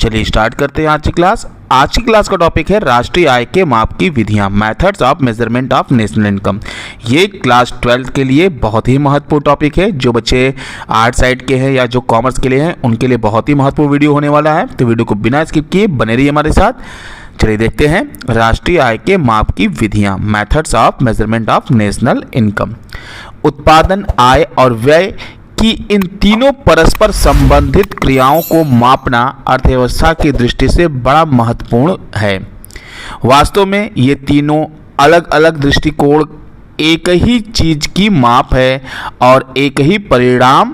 चलिए स्टार्ट करते हैं आज की क्लास। आज की क्लास का टॉपिक है राष्ट्रीय आय के माप की विधियां, methods of measurement of national income. ये क्लास 12 के लिए बहुत ही महत्वपूर्ण टॉपिक है। जो बच्चे आर्ट साइड के हैं या जो कॉमर्स के लिए हैं उनके लिए बहुत ही महत्वपूर्ण वीडियो होने वाला है। तो वीडियो को बिना स्किप किए बने रहिए हमारे साथ। चलिए देखते हैं राष्ट्रीय आय के माप की विधियां, methods of measurement of national income. उत्पादन, आय और व्यय कि इन तीनों परस्पर संबंधित क्रियाओं को मापना अर्थव्यवस्था की दृष्टि से बड़ा महत्वपूर्ण है। वास्तव में ये तीनों अलग अलग दृष्टिकोण एक ही चीज की माप है और एक ही परिणाम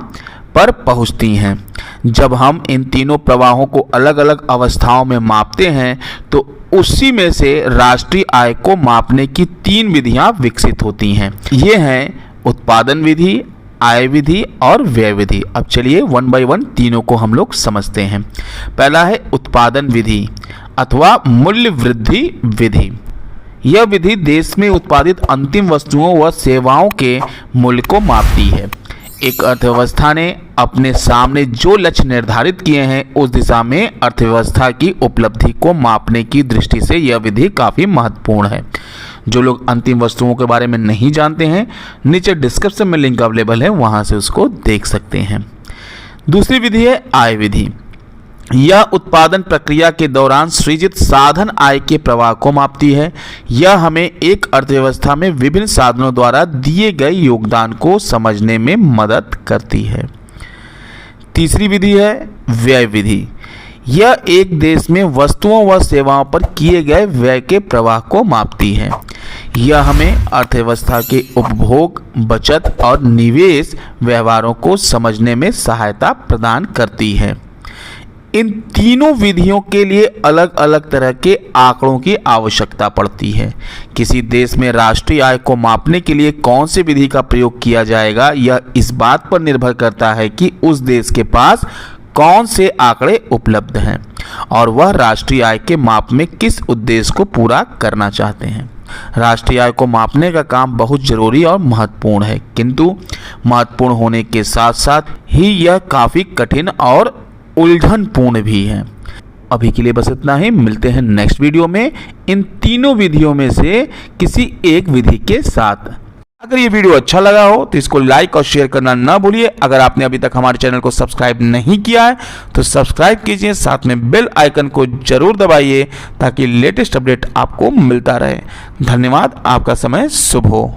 पर पहुंचती हैं। जब हम इन तीनों प्रवाहों को अलग अलग अवस्थाओं में मापते हैं तो उसी में से राष्ट्रीय आय को मापने की 3 विधियां विकसित होती हैं। ये हैं उत्पादन विधि, आय विधि और व्यय विधि। अब चलिए वन बाय वन तीनों को हम लोग समझते हैं। पहला है उत्पादन विधि अथवा मूल्य वृद्धि विधि। यह विधि देश में उत्पादित अंतिम वस्तुओं व सेवाओं के मूल्य को मापती है। एक अर्थव्यवस्था ने अपने सामने जो लक्ष्य निर्धारित किए हैं उस दिशा में अर्थव्यवस्था की उपलब्धि को मापने की दृष्टि से यह विधि काफ़ी महत्वपूर्ण है। जो लोग अंतिम वस्तुओं के बारे में नहीं जानते हैं, नीचे डिस्क्रिप्शन में लिंक अवेलेबल है, वहां से उसको देख सकते हैं। दूसरी विधि है आय विधि। यह उत्पादन प्रक्रिया के दौरान सृजित साधन आय के प्रवाह को मापती है। यह हमें एक अर्थव्यवस्था में विभिन्न साधनों द्वारा दिए गए योगदान को समझने में मदद करती है। तीसरी विधि है व्यय विधि। यह एक देश में वस्तुओं व सेवाओं पर किए गए व्यय के प्रवाह को मापती है। यह हमें अर्थव्यवस्था के उपभोग, बचत और निवेश व्यवहारों को समझने में सहायता प्रदान करती है। इन तीनों विधियों के लिए अलग अलग तरह के आंकड़ों की आवश्यकता पड़ती है। किसी देश में राष्ट्रीय आय को मापने के लिए कौन सी विधि का प्रयोग किया जाएगा, यह इस बात पर निर्भर करता है कि उस देश के पास कौन से आंकड़े उपलब्ध हैं और वह राष्ट्रीय आय के माप में किस उद्देश्य को पूरा करना चाहते हैं। राष्ट्रीय आय को मापने का काम बहुत जरूरी और महत्वपूर्ण है, किंतु महत्वपूर्ण होने के साथ साथ ही यह काफ़ी कठिन और उलझनपूर्ण भी है। अभी के लिए बस इतना ही। मिलते हैं नेक्स्ट वीडियो में इन तीनों विधियों में से किसी एक विधि के साथ। अगर ये वीडियो अच्छा लगा हो तो इसको लाइक और शेयर करना ना भूलिए। अगर आपने अभी तक हमारे चैनल को सब्सक्राइब नहीं किया है तो सब्सक्राइब कीजिए, साथ में बेल आइकन को जरूर दबाइए ताकि लेटेस्ट अपडेट आपको मिलता रहे। धन्यवाद, आपका समय शुभ हो।